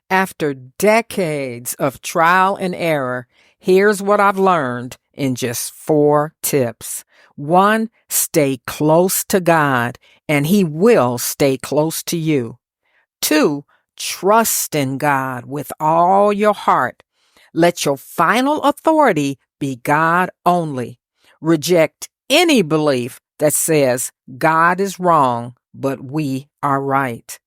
After decades of trial and error, here's what I've learned in just 4 tips. 1, stay close to God, and He will stay close to you. 2, trust in God with all your heart. Let your final authority be God only. Reject any belief that says God is wrong, but we are right.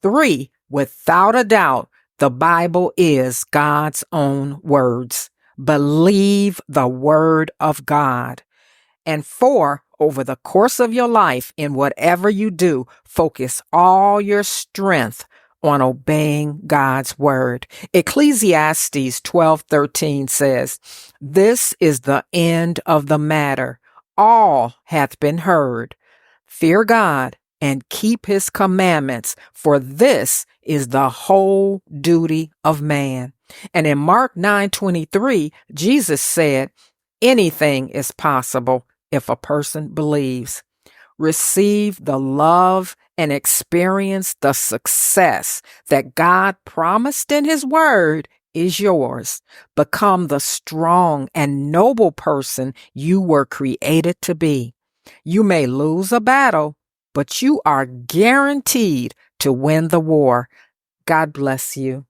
3, without a doubt, the Bible is God's own words. Believe the word of God. And 4, over the course of your life, in whatever you do, focus all your strength on obeying God's word. Ecclesiastes 12:13 says, "This is the end of the matter. All hath been heard. Fear God and keep his commandments, for this is the whole duty of man." And in Mark 9:23, Jesus said, anything is possible if a person believes. Receive the love and experience the success that God promised in his word is yours. Become the strong and noble person you were created to be. You may lose a battle, but you are guaranteed to win the war. God bless you.